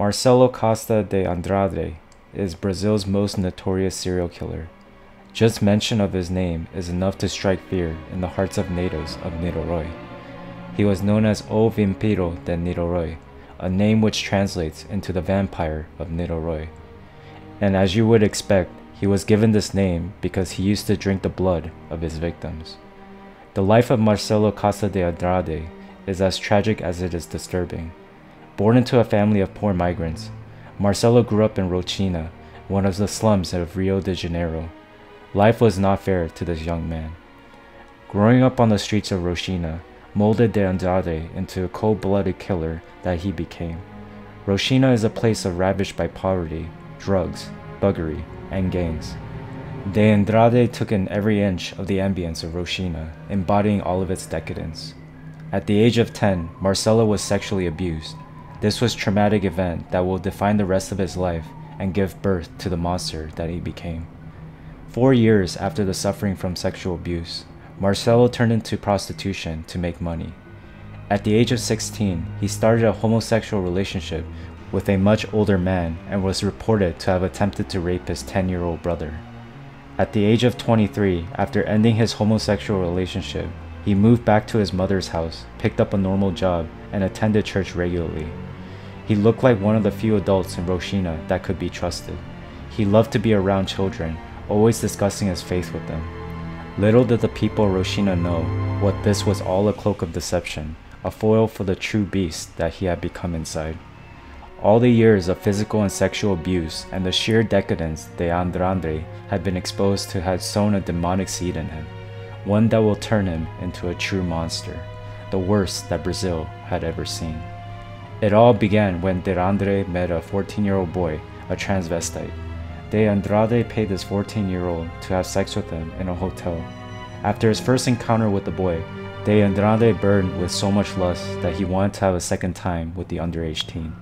Marcelo Costa de Andrade is Brazil's most notorious serial killer. Just mention of his name is enough to strike fear in the hearts of natives of Niteroi. He was known as O Vampiro de Niteroi, a name which translates into the Vampire of Niteroi. And as you would expect, he was given this name because he used to drink the blood of his victims. The life of Marcelo Costa de Andrade is as tragic as it is disturbing. Born into a family of poor migrants, Marcelo grew up in Rochina, one of the slums of Rio de Janeiro. Life was not fair to this young man. Growing up on the streets of Rochina molded De Andrade into a cold-blooded killer that he became. Rochina is a place ravaged by poverty, drugs, buggery, and gangs. De Andrade took in every inch of the ambience of Rochina, embodying all of its decadence. At the age of 10, Marcelo was sexually abused. This was a traumatic event that will define the rest of his life and give birth to the monster that he became. 4 years after the suffering from sexual abuse, Marcelo turned into prostitution to make money. At the age of 16, he started a homosexual relationship with a much older man and was reported to have attempted to rape his 10-year-old brother. At the age of 23, after ending his homosexual relationship, he moved back to his mother's house, picked up a normal job, and attended church regularly. He looked like one of the few adults in Rochina that could be trusted. He loved to be around children, always discussing his faith with them. Little did the people of Rochina know what this was all a cloak of deception, a foil for the true beast that he had become inside. All the years of physical and sexual abuse and the sheer decadence De Andrade had been exposed to had sown a demonic seed in him, one that will turn him into a true monster, the worst that Brazil had ever seen. It all began when De Andrade met a 14-year-old boy, a transvestite. De Andrade paid this 14-year-old to have sex with him in a hotel. After his first encounter with the boy, De Andrade burned with so much lust that he wanted to have a second time with the underage teen.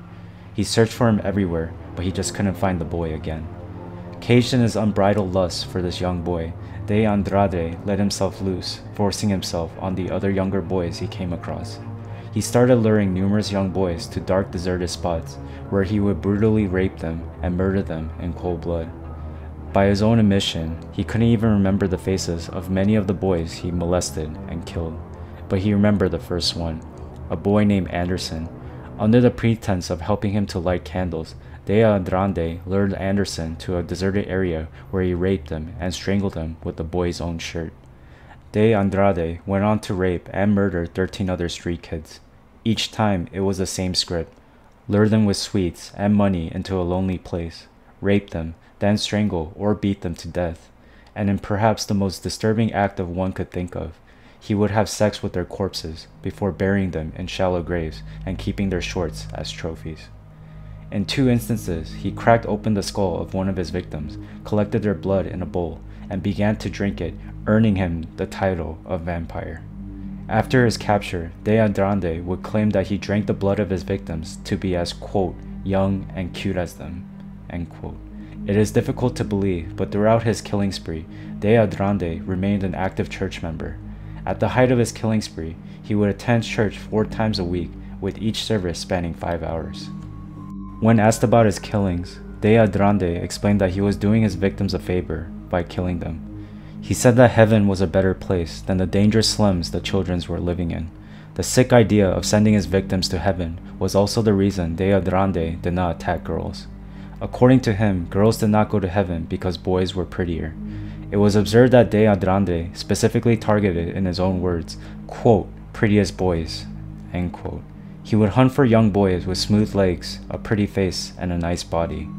He searched for him everywhere, but he just couldn't find the boy again. Caged in his unbridled lust for this young boy, De Andrade let himself loose, forcing himself on the other younger boys he came across. He started luring numerous young boys to dark deserted spots where he would brutally rape them and murder them in cold blood. By his own admission, he couldn't even remember the faces of many of the boys he molested and killed, but he remembered the first one, a boy named Anderson. Under the pretense of helping him to light candles, De Andrade lured Anderson to a deserted area where he raped him and strangled him with the boy's own shirt. De Andrade went on to rape and murder 13 other street kids. Each time it was the same script: lure them with sweets and money into a lonely place, rape them, then strangle or beat them to death, and in perhaps the most disturbing act of one could think of, he would have sex with their corpses before burying them in shallow graves and keeping their shorts as trophies. In 2 instances, he cracked open the skull of one of his victims, collected their blood in a bowl, and began to drink it, earning him the title of vampire. After his capture, De Andrade would claim that he drank the blood of his victims to be as, quote, young and cute as them, end quote. It is difficult to believe, but throughout his killing spree, De Andrade remained an active church member. At the height of his killing spree, he would attend church 4 times a week, with each service spanning 5 hours. When asked about his killings, De Andrade explained that he was doing his victims a favor by killing them. He said that heaven was a better place than the dangerous slums the children were living in. The sick idea of sending his victims to heaven was also the reason De Andrade did not attack girls. According to him, girls did not go to heaven because boys were prettier. It was observed that De Andrade specifically targeted, in his own words, quote, prettiest boys, end quote. He would hunt for young boys with smooth legs, a pretty face, and a nice body.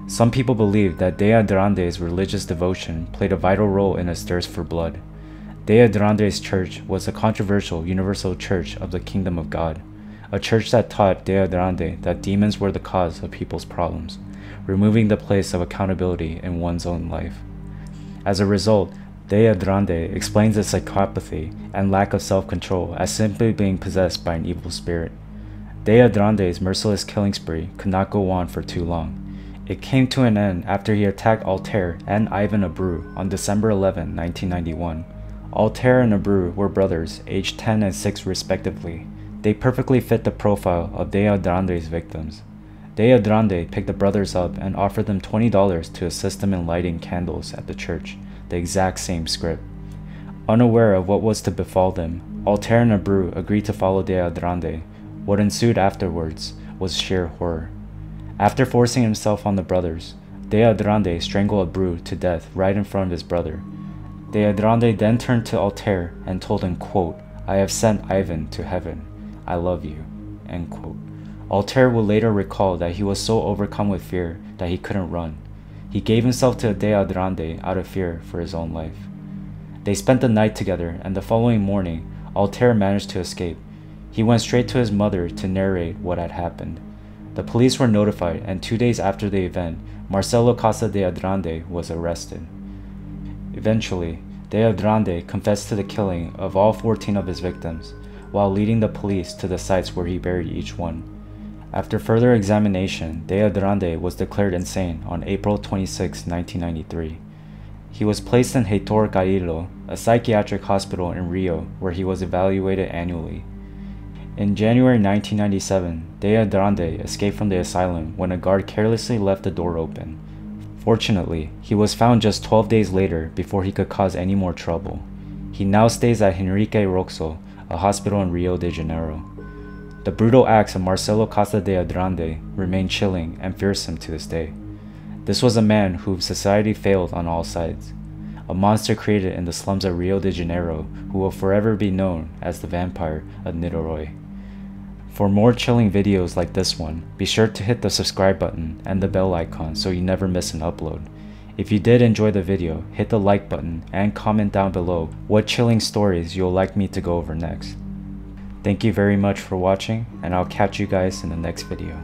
Some people believe that De Andrade's religious devotion played a vital role in his thirst for blood. De Andrade's church was a controversial universal church of the kingdom of God, a church that taught De Andrade that demons were the cause of people's problems, removing the place of accountability in one's own life. As a result, De Andrade explains his psychopathy and lack of self-control as simply being possessed by an evil spirit. De Andrade's merciless killing spree could not go on for too long. It came to an end after he attacked Altair and Ivan Abreu on December 11, 1991. Altair and Abreu were brothers, aged 10 and 6 respectively. They perfectly fit the profile of De Andrade's victims. De Andrade picked the brothers up and offered them $20 to assist them in lighting candles at the church, the exact same script. Unaware of what was to befall them, Altair and Abreu agreed to follow De Andrade. What ensued afterwards was sheer horror. After forcing himself on the brothers, De Andrade strangled Abreu to death right in front of his brother. De Andrade then turned to Altair and told him, quote, "I have sent Ivan to heaven. I love you." End quote. Altair would later recall that he was so overcome with fear that he couldn't run. He gave himself to De Andrade out of fear for his own life. They spent the night together, and the following morning, Altair managed to escape. He went straight to his mother to narrate what had happened. The police were notified, and 2 days after the event, Marcelo Costa De Andrade was arrested. Eventually, De Andrade confessed to the killing of all 14 of his victims, while leading the police to the sites where he buried each one. After further examination, De Andrade was declared insane on April 26, 1993. He was placed in Heitor Carillo, a psychiatric hospital in Rio, where he was evaluated annually. In January 1997, De Andrade escaped from the asylum when a guard carelessly left the door open. Fortunately, he was found just 12 days later before he could cause any more trouble. He now stays at Henrique Roxo, a hospital in Rio de Janeiro. The brutal acts of Marcelo Costa de Andrade remain chilling and fearsome to this day. This was a man whom society failed on all sides, a monster created in the slums of Rio de Janeiro who will forever be known as the Vampire of Niteroi. For more chilling videos like this one, be sure to hit the subscribe button and the bell icon so you never miss an upload. If you did enjoy the video, hit the like button and comment down below what chilling stories you'll like me to go over next. Thank you very much for watching, and I'll catch you guys in the next video.